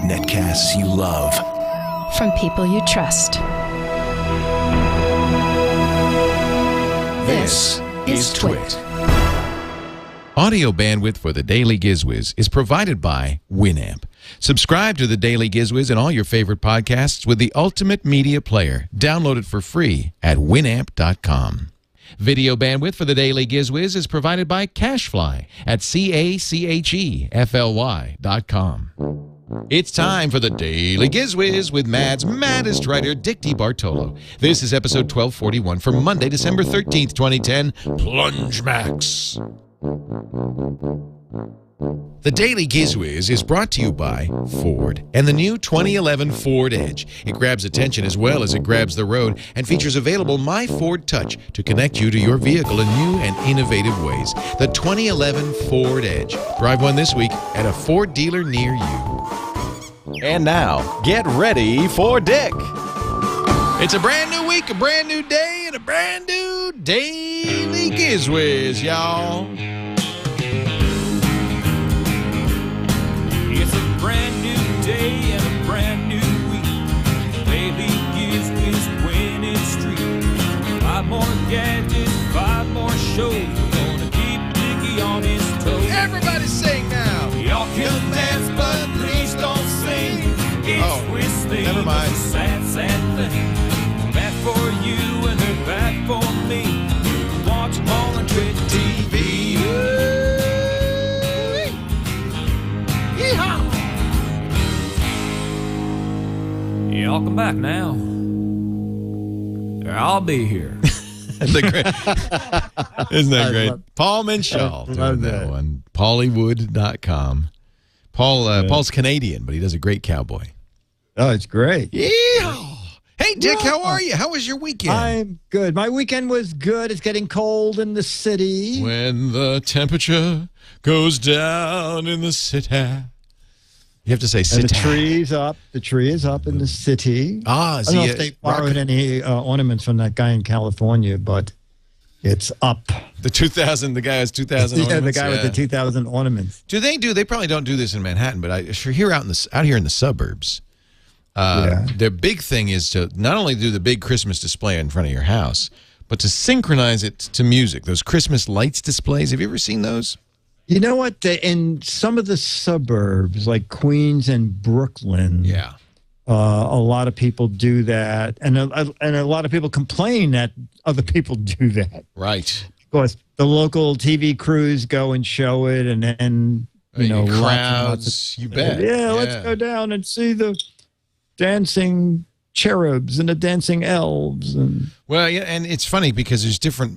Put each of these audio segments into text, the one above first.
Netcasts you love. From people you trust. This is TWiT. Audio bandwidth for the Daily GizWiz is provided by Winamp. Subscribe to the Daily GizWiz and all your favorite podcasts with the ultimate media player. Download it for free at winamp.com. Video bandwidth for the Daily GizWiz is provided by CacheFly at CacheFly.com. It's time for the Daily GizWiz with Mad's maddest writer, Dick DeBartolo. This is episode 1241 for Monday, December 13th, 2010, Plunge Max. The Daily GizWiz is brought to you by Ford and the new 2011 Ford Edge. It grabs attention as well as it grabs the road and features available My Ford Touch to connect you to your vehicle in new and innovative ways. The 2011 Ford Edge. Drive one this week at a Ford dealer near you. And now, get ready for Dick. It's a brand new week, a brand new day, and a brand new Daily GizWiz, y'all. It's a brand new day and a brand new week. Baby Giz Wiz winning streak. 5 more gadgets, 5 more shows. We're gonna keep Dickie on his toes. Everybody sing now. Y'all can dance, but please don't sing. It's Wiz thing. Never mind. It's a sad, sad thing. Bad for you and they're bad for me. Watch them all on TWiT TV. Y'all come back now. I'll be here. Isn't that great? Paul Minshall doing that one. Paulywood.com. Paul's Canadian, but he does a great cowboy. Oh, it's great. Yeah. Hey, Dick, how are you? How was your weekend? I'm good. My weekend was good. It's getting cold in the city. When the temperature goes down in the city. You have to say city. And the tree's up. The tree is up in the city. Ah, I don't know if they borrowed any ornaments from that guy in California, but it's up. The guy has 2,000 ornaments. Yeah, the guy with the 2,000 ornaments. They probably don't do this in Manhattan, but out here in the suburbs, their big thing is to not only do the big Christmas display in front of your house, but to synchronize it to music. Those Christmas lights displays. Have you ever seen those? You know what? In some of the suburbs, like Queens and Brooklyn, a lot of people do that, and a lot of people complain that other people do that. Right. Of course, the local TV crews go and show it, and crowds. You bet. Yeah, let's go down and see the dancing cherubs and the dancing elves. And and it's funny because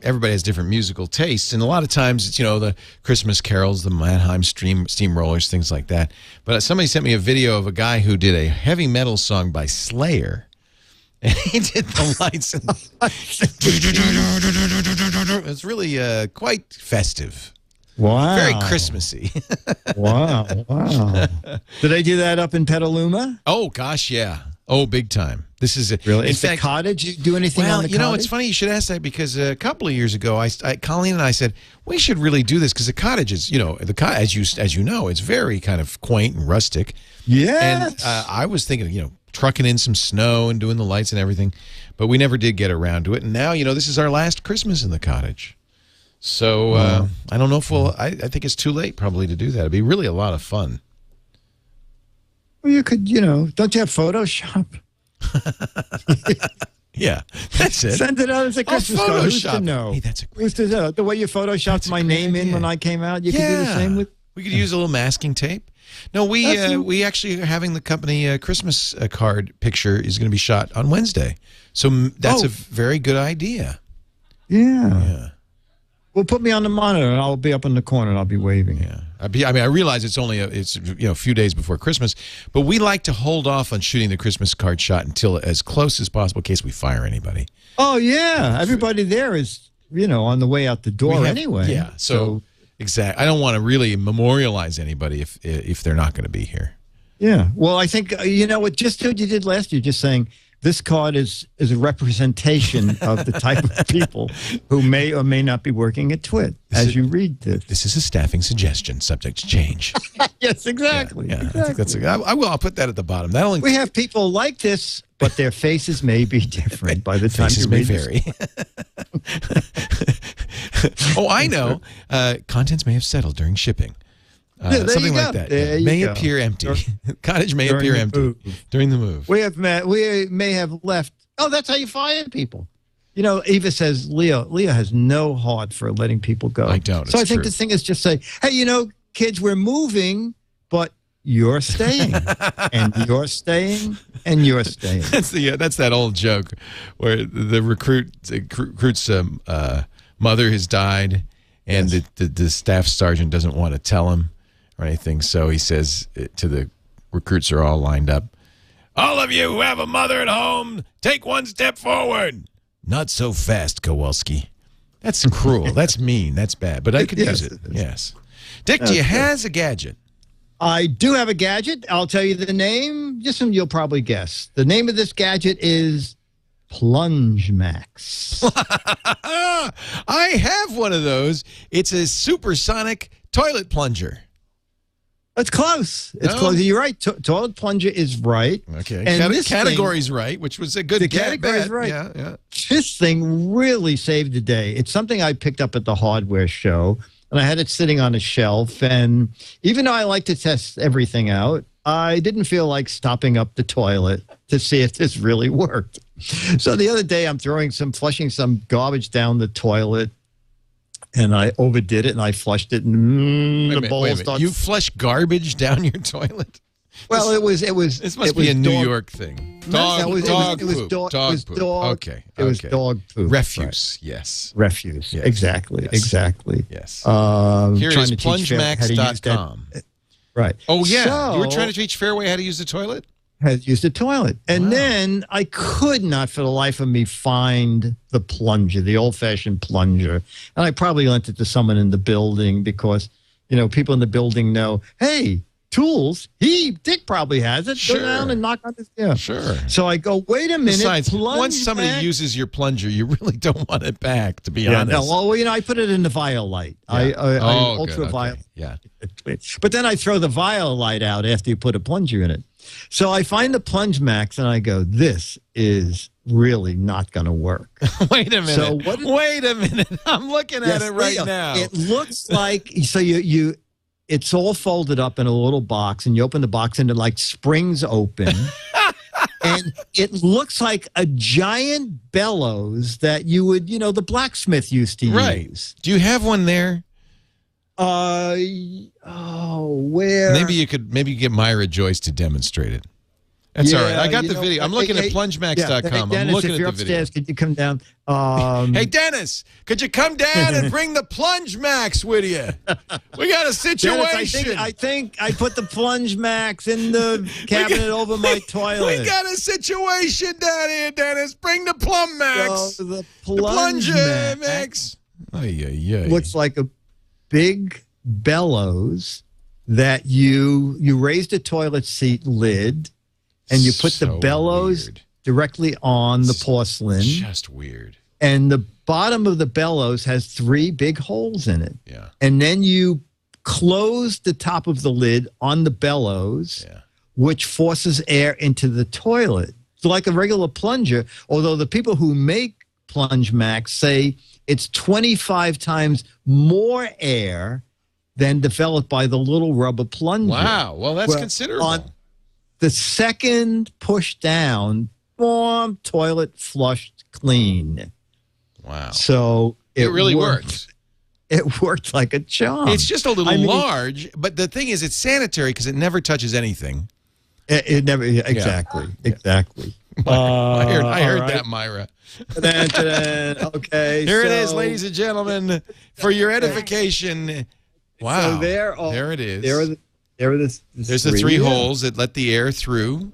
everybody has different musical tastes, and a lot of times it's the Christmas carols, the Mannheim steamrollers, things like that. But somebody sent me a video of a guy who did a heavy metal song by Slayer, and he did the lights. It's really quite festive. Wow. Very Christmassy. Wow. Did they do that up in Petaluma? Oh gosh, yeah. Oh, big time. This is really. In fact, the cottage. You do anything on the cottage? It's funny you should ask that because a couple of years ago, Colleen and I said we should really do this because the cottage is, as you know, it's very kind of quaint and rustic. Yeah. And I was thinking, trucking in some snow and doing the lights and everything, but we never did get around to it. And now, this is our last Christmas in the cottage. So I don't know if I think it's too late probably to do that. It'd be really a lot of fun. Well, you could, don't you have Photoshop? Yeah, that's it. Send it out as a Christmas card. Who's to know? Hey, that's a great Who's to know? The way you Photoshopped my name in when I came out, you could do the same with. We could use a little masking tape. No, we actually are having the company Christmas card picture is going to be shot on Wednesday. So that's a very good idea. Yeah. Well, put me on the monitor, and I'll be up in the corner, and I'll be waving. Yeah, I realize it's only a few days before Christmas, but we like to hold off on shooting the Christmas card shot until as close as possible in case we fire anybody. Oh yeah, everybody there is on the way out the door anyway. Yeah, so exactly. I don't want to really memorialize anybody if they're not going to be here. Yeah. Well, I think just what you did last year, just saying this card is a representation of the type of people who may or may not be working at TWiT as you read this. This is a staffing suggestion, subject to change. Yes, exactly. Yeah, exactly. I think that's I'll put that at the bottom. That only we have people like this, but their faces may be different by the time faces you may read vary. Oh, I know. Contents may have settled during shipping. Something like that. May appear empty. Cottage may appear empty during the move. We may have left. Oh, that's how you fire people. You know, Eva says Leo has no heart for letting people go. I don't. So I think the thing is just say, hey, you know, kids, we're moving, but you're staying, and you're staying, and you're staying. That's that old joke where the recruit's mother has died, and the staff sergeant doesn't want to tell him or anything, so he says to the recruits are all lined up, all of you who have a mother at home, take one step forward. Not so fast, Kowalski. That's cruel. That's mean. That's bad. But I could use it. Yes. Dick, do you have a gadget? I do have a gadget. I'll tell you the name. Just some you'll probably guess. The name of this gadget is PlungeMAX. I have one of those. It's a supersonic toilet plunger. It's close. It's close. You're right. Toilet plunger is right. Okay. And category's right, which was a good the category is right. Yeah. This thing really saved the day. It's something I picked up at the hardware show, and I had it sitting on a shelf. And even though I like to test everything out, I didn't feel like stopping up the toilet to see if this really worked. So the other day, I'm flushing some garbage down the toilet, and I overdid it, and I flushed it, and the bowl started. You flush garbage down your toilet? Well, it was. This must be a New York thing. Dog poop. Okay. It was dog poop. Refuse. Right. Yes. Refuse. Yes. Exactly. Yes. Exactly. Yes. Here is PlungeMAX.com. Right. Oh yeah. So, you were trying to teach Fairway how to use the toilet? Has used the toilet. And then I could not for the life of me find the plunger, the old-fashioned plunger. And I probably lent it to someone in the building because, you know, people in the building know, hey, tools, Dick probably has it. Sure. Go down and knock on this. Yeah. Sure. So I go, wait a minute. Besides, once somebody uses your plunger, you really don't want it back, to be honest. No, well, you know, I put it in the Violite. Yeah. I ultraviolet. Okay. Yeah. But then I throw the Violite out after you put a plunger in it. So I find the PlungeMAX and I go, this is really not going to work. Wait a minute. Wait a minute. I'm looking at it right now. It looks like, so it's all folded up in a little box, and you open the box and it like springs open. And it looks like a giant bellows that you would, you know, the blacksmith used to use. Do you have one there? Where? Maybe you get Myra Joyce to demonstrate it. That's all right. I got the video. I'm looking at PlungeMAX.com. Hey, Dennis, I'm looking if you're at the upstairs, video. could you come down? Hey, Dennis, could you come down and bring the PlungeMAX with you? We got a situation. Dennis, I think I put the PlungeMAX in the cabinet over my toilet. We got a situation down here, Dennis. Bring the PlungeMAX. So the PlungeMAX. Looks like a big bellows that you raise the toilet seat lid, and you put the bellows directly on the porcelain. Just weird. And the bottom of the bellows has 3 big holes in it. Yeah. And then you close the top of the lid on the bellows, which forces air into the toilet. So like a regular plunger, although the people who make PlungeMAX say it's 25 times more air than developed by the little rubber plunger. Wow. Well, that's considerable. On the second push down, boom, toilet flushed clean. Wow. So it really worked. It worked like a charm. It's just a little large, but the thing is it's sanitary because it never touches anything. It never, exactly. I heard that, Myra. Okay. Here it is, ladies and gentlemen, for your edification. Wow. So there it is. There's the 3 holes that let the air through.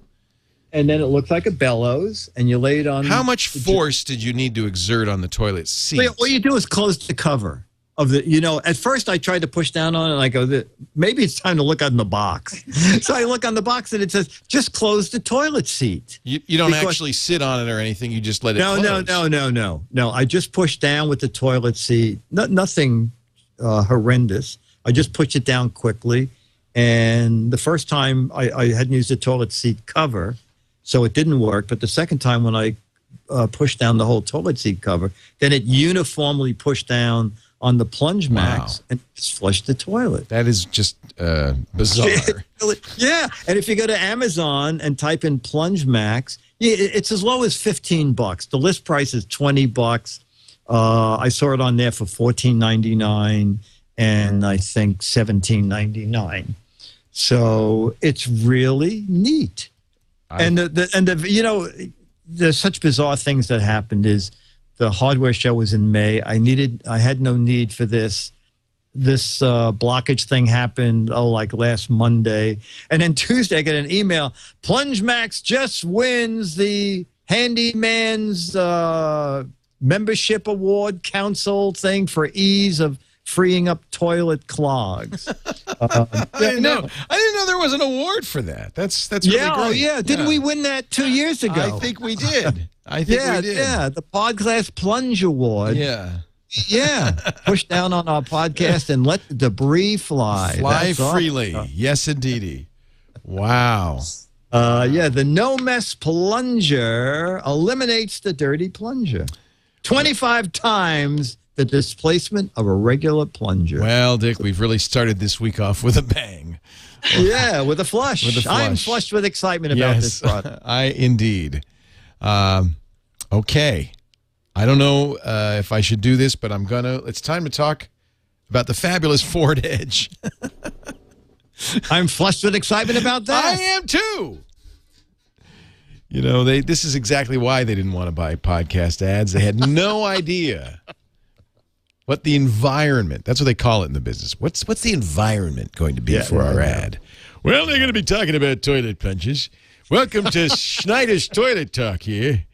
And then it looks like a bellows, and you lay it on. How much force did you need to exert on the toilet seat? What you do is close the cover. of the, at first I tried to push down on it and I go, maybe it's time to look on the box. So I look on the box and it says, just close the toilet seat. You don't actually sit on it or anything. You just let it close. No. I just push down with the toilet seat. Nothing horrendous. I just push it down quickly. And the first time I hadn't used the toilet seat cover, so it didn't work. But the second time when I pushed down the whole toilet seat cover, then it uniformly pushed down on the PlungeMAX and just flushed the toilet. That is just bizarre. Yeah, and if you go to Amazon and type in PlungeMAX, it's as low as $15. The list price is $20. I saw it on there for $14.99 and I think $17.99. So it's really neat. There's such bizarre things that happened. Is the hardware show was in May. I had no need for this. This blockage thing happened, like last Monday. And then Tuesday, I get an email. PlungeMAX just wins the Handyman's membership award council thing for ease of freeing up toilet clogs. I didn't know there was an award for that. That's really great. Oh, yeah. Didn't we win that 2 years ago? I think we did. We did. Yeah, the Podcast Plunge Award. Yeah. Push down on our podcast and let the debris fly. Fly freely. Yes, indeedy. Wow. The no mess plunger eliminates the dirty plunger. 25 times the displacement of a regular plunger. Well, Dick, we've really started this week off with a bang. Yeah, with a flush. I'm flushed with excitement about this product. Indeed. Okay. I don't know if I should do this, but I'm going to. It's time to talk about the fabulous Ford Edge. I'm flushed with excitement about that. I am too. This is exactly why they didn't want to buy podcast ads. They had no idea what the environment, that's what they call it in the business. What's the environment going to be for our ad? Well, they're going to be talking about toilet plunges. Welcome to Schneider's Toilet Talk here.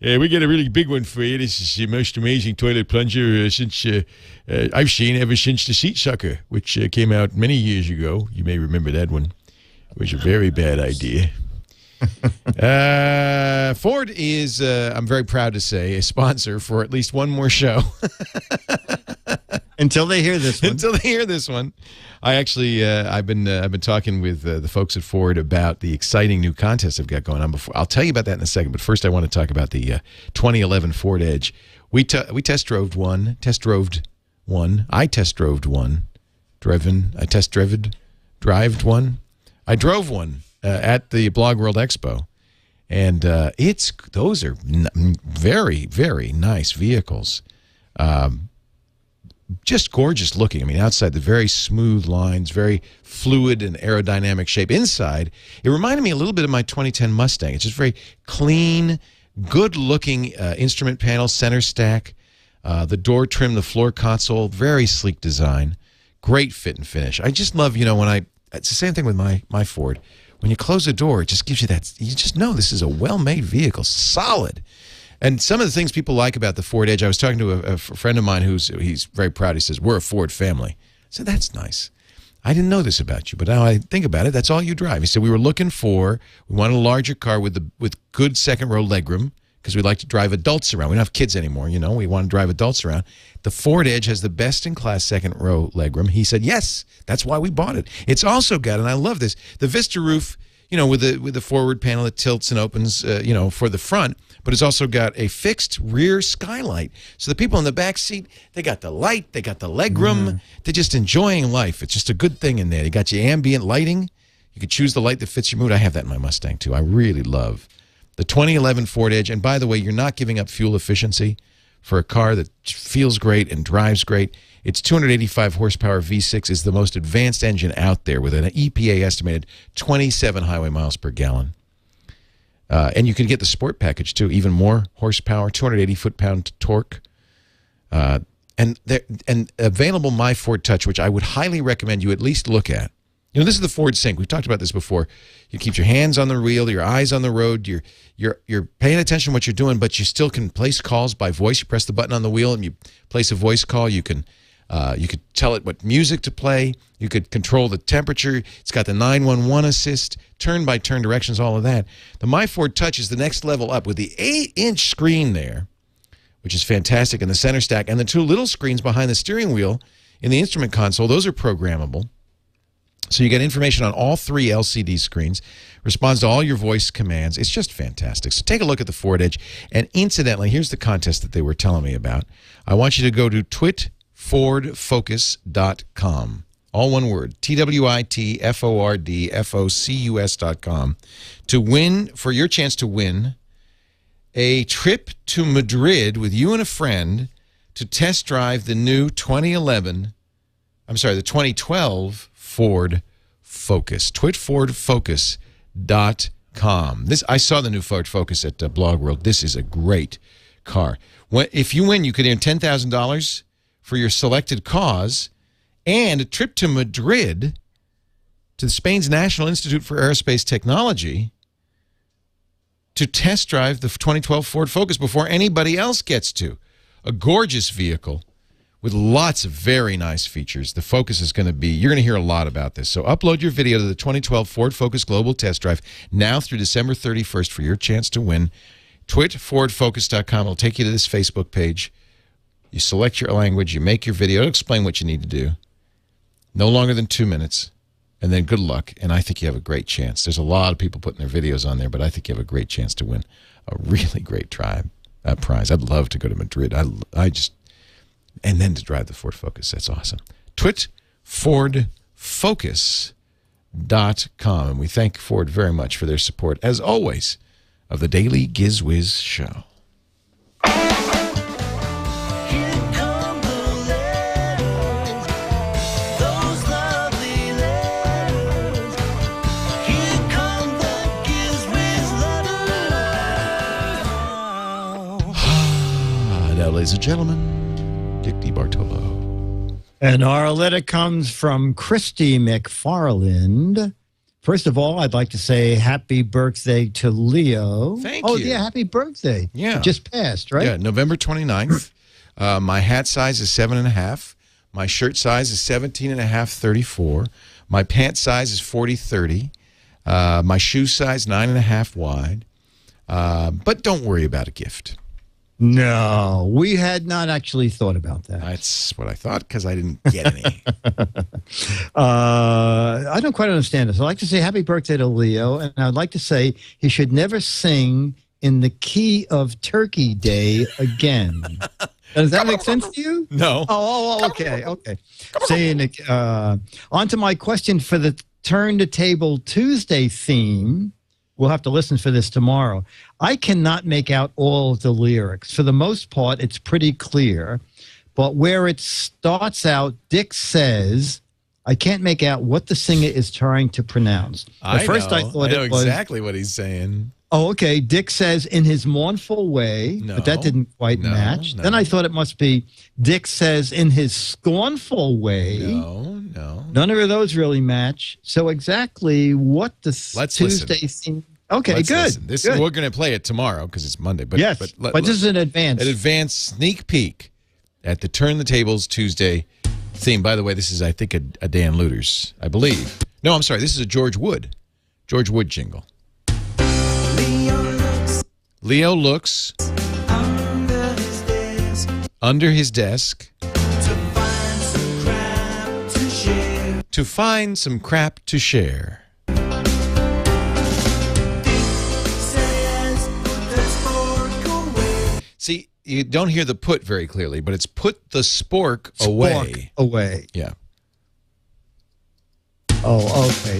We got a really big one for you. This is the most amazing toilet plunger since I've seen ever since the Seat Sucker, which came out many years ago. You may remember that one. It was a very bad idea. Ford is, I'm very proud to say, a sponsor for at least one more show. Until they hear this one. Until they hear this one. I actually, I've been talking with the folks at Ford about the exciting new contest I've got going on. I'll tell you about that in a second, but first I want to talk about the 2011 Ford Edge. We test drove one. I test drove one. Drived one. I drove one at the Blog World Expo, and those are very, very nice vehicles. Just gorgeous looking. I mean, outside, the very smooth lines, very fluid and aerodynamic shape. Inside, it reminded me a little bit of my 2010 Mustang. It's just very clean, good-looking instrument panel, center stack, the door trim, the floor console, very sleek design, great fit and finish. I just love, it's the same thing with my Ford. When you close the door, it just gives you that, you just know this is a well-made vehicle, solid. And some of the things people like about the Ford Edge, I was talking to a friend of mine he's very proud. He says, we're a Ford family. I said, that's nice. I didn't know this about you, but now I think about it, that's all you drive. He said, we wanted a larger car with good second-row legroom because we like to drive adults around. We don't have kids anymore, we want to drive adults around. The Ford Edge has the best-in-class second-row legroom. He said, yes, that's why we bought it. It's also got, and I love this, the Vista roof, with the forward panel that tilts and opens, for the front, but it's also got a fixed rear skylight. So the people in the back seat, they got the light, they got the legroom, they're just enjoying life. It's just a good thing in there. You got your ambient lighting. You can choose the light that fits your mood. I have that in my Mustang, too. I really love the 2011 Ford Edge. And by the way, you're not giving up fuel efficiency for a car that feels great and drives great. Its 285 horsepower V6 is the most advanced engine out there with an EPA estimated 27 highway miles per gallon. And you can get the sport package, too, even more horsepower, 280 foot-pound torque. And available My Ford Touch, which I would highly recommend you at least look at. This is the Ford Sync. We've talked about this before. You keep your hands on the wheel, your eyes on the road. You're paying attention to what you're doing, but you still can place calls by voice. You press the button on the wheel and you place a voice call. You can You could tell it what music to play. You could control the temperature. It's got the 911 assist, turn-by-turn directions, all of that. The My Ford Touch is the next level up with the 8-inch screen there, which is fantastic, in the center stack, and the two little screens behind the steering wheel in the instrument console. Those are programmable. So you get information on all 3 LCD screens, responds to all your voice commands. It's just fantastic. So take a look at the Ford Edge. And incidentally, here's the contest that they were telling me about. I want you to go to TWiTFordFocus.com. All one word, TWiTFordFocus.com, to win, for your chance to win a trip to Madrid with you and a friend to test drive the new 2012 Ford Focus. TWiTFordFocus.com. I saw the new Ford Focus at Blog World. This is a great car. If you win, you could earn $10,000 for your selected cause and a trip to Madrid to Spain's National Institute for Aerospace Technology to test drive the 2012 Ford Focus before anybody else gets to. A gorgeous vehicle with lots of very nice features. The Focus is going to be, you're going to hear a lot about this. So upload your video to the 2012 Ford Focus Global Test Drive now through December 31st for your chance to win. TWiTFordFocus.com will take you to this Facebook page. You select your language, you make your video, it'll explain what you need to do. No longer than 2 minutes, and then good luck. And I think you have a great chance. There's a lot of people putting their videos on there, but I think you have a great chance to win a really great prize. I'd love to go to Madrid. And then to drive the Ford Focus. That's awesome. TWiTFordFocus.com. And we thank Ford very much for their support, as always, of the Daily Giz Wiz Show. Ladies and gentlemen, Dick DeBartolo. And our letter comes from Christy McFarland. First of all, I'd like to say happy birthday to Leo. Thank you. Oh, yeah, happy birthday. Yeah. It just passed, right? Yeah, November 29th. My hat size is 7.5. My shirt size is 17.5/34. My pant size is 40/30. My shoe size 9.5 wide. But don't worry about a gift. No, we had not actually thought about that. That's what I thought, because I didn't get any. I don't quite understand this. I'd like to say happy birthday to Leo, and I'd like to say he should never sing in the key of Turkey Day again. Does that make sense to you? No. Okay. Saying, on to my question for the Turn the Table Tuesday theme. We'll have to listen for this tomorrow. I cannot make out all of the lyrics. For the most part, it's pretty clear. But where it starts out, Dick says, I can't make out what the singer is trying to pronounce. I know exactly what he's saying. Oh, okay. Dick says, in his mournful way, but that didn't quite match. No. Then I thought it must be Dick says, in his scornful way. No. None of those really match. So exactly what the Tuesday scene. Okay, good. Good. We're going to play it tomorrow because it's Monday. But, yes, but this is an advance. An advanced sneak peek at the Turn the Tables Tuesday theme. By the way, this is, I think, a Dan Luters, I believe. No, I'm sorry. This is a George Wood jingle. Leo looks under his desk to find some crap to share. See, you don't hear the put very clearly, but it's put the spork away. Yeah. Oh, okay.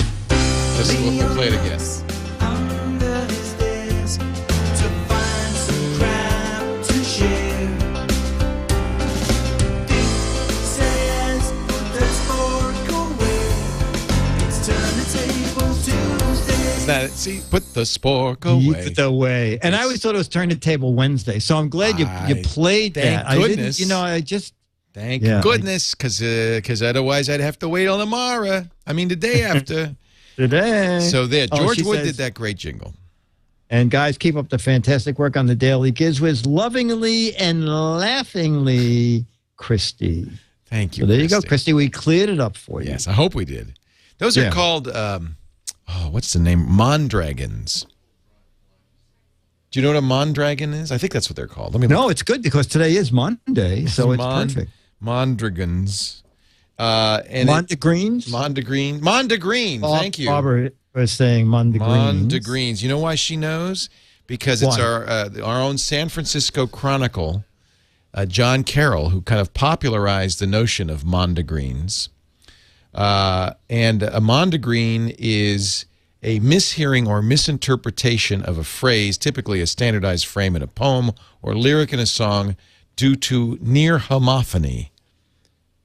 We'll play it again. See, put the spork away. Put away. And I always thought it was Turn the Table Wednesday. So I'm glad you played that. Thank goodness. Thank goodness, because otherwise I'd have to wait on tomorrow. I mean, the day after. Today. So there, George Wood did that great jingle. And guys, keep up the fantastic work on the Daily GizWiz. Lovingly and laughingly, Christy. Thank you. So there you go, Christy. We cleared it up for you. Yes, I hope we did. Those are called, what's the name? Mondragons. Do you know what a mondragon is? I think that's what they're called. Let me look. No, it's good because today is Monday, so it's perfect. Mondragons. Mondegreens? Mondegreens. Thank you. Barbara was saying mondegreens. Mondegreens. You know why she knows? Because it's our own San Francisco Chronicle, John Carroll, who kind of popularized the notion of mondegreens. And a mondegreen is a mishearing or misinterpretation of a phrase, typically a standardized frame in a poem or lyric in a song, due to near homophony.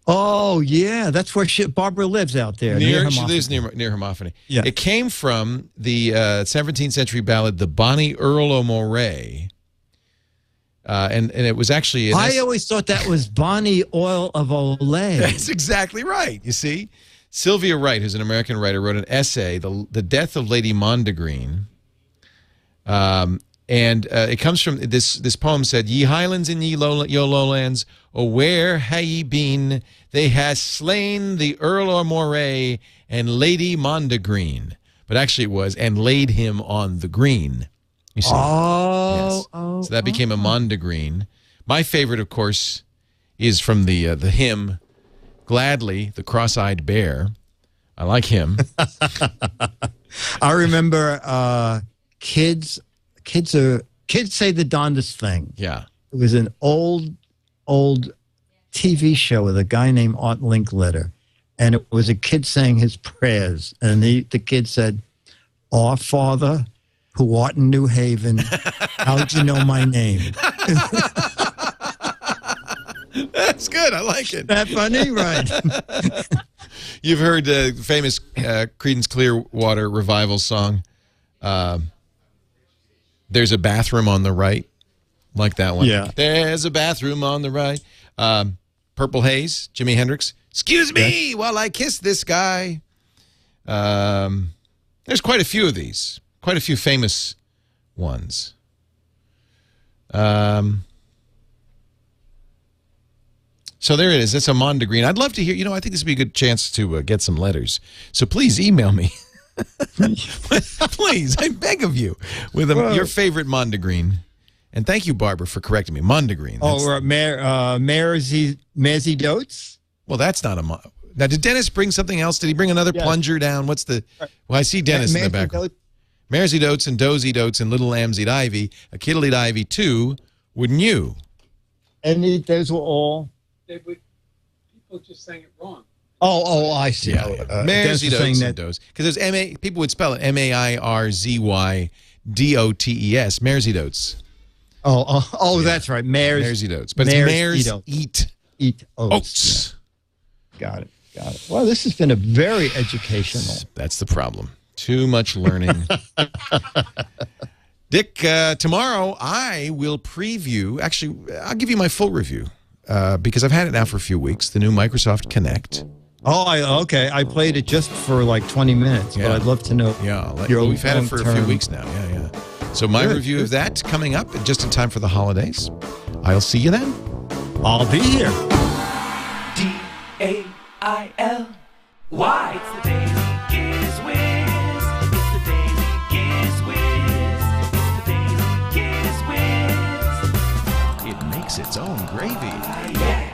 Oh, yeah. That's where Barbara lives out there. She lives near homophony. Yeah. It came from the 17th century ballad, The Bonnie Earl o' Moray. And it was actually... I always thought that was Bonnie Oil of Olay. That's exactly right. You see? Sylvia Wright, who's an American writer, wrote an essay, The Death of Lady Mondegreen. And it comes from this poem said, "Ye highlands and ye lowlands, oh where ha ye been? They has slain the Earl o' Moray and Lady Mondegreen." But actually it was, "and laid him on the green." You see? So that became a mondegreen. My favorite, of course, is from the hymn, Gladly, the Cross-Eyed Bear. I like him. I remember kids say the darndest thing. Yeah. It was an old TV show with a guy named Art Linkletter, and it was a kid saying his prayers, and the kid said, "Our Father, who art in New Haven, how'd you know my name?" That's good. I like it. That funny, right? You've heard the famous Creedence Clearwater Revival song, "There's a bathroom on the right," like that one. Yeah. There's a bathroom on the right. Purple Haze, Jimi Hendrix. Excuse me while I kiss this guy. There's quite a few of these. Quite a few famous ones. So there it is. It's a mondegreen. I'd love to hear, I think this would be a good chance to get some letters. So please email me. Please, I beg of you, with your favorite mondegreen. And thank you, Barbara, for correcting me. Mondegreen. Merzy Dotes? Well, that's not a Now, did Dennis bring something else? Did he bring another plunger down? What's the... Well, I see Dennis in the background. Merzy Dotes and Dozy Dotes and Little Lambs Eat Ivy. A Kid'll Eat Ivy too, wouldn't you? And those were all... People just saying it wrong. Oh, I see. Yeah. Merzy Dotes and Doze. Because there's people would spell it Mairzydotes. Merzy Dotes. Oh, that's right. Merzy Dotes. But it's Mares Eat Oats. Yeah. Got it. Well, this has been a very educational. That's the problem. Too much learning. Dick, tomorrow I will preview. Actually, I'll give you my full review because I've had it now for a few weeks. The new Microsoft Kinect. Oh, okay. I played it just for like 20 minutes, but I'd love to know. Yeah, we've had it for a few weeks now. Yeah. So my review of that coming up just in time for the holidays. I'll see you then. I'll be here. DAILY. It's the Daily Giz Wiz. It's the Daily Giz Wiz. It's the Daily Giz Wiz. It makes its own gravy. Yeah.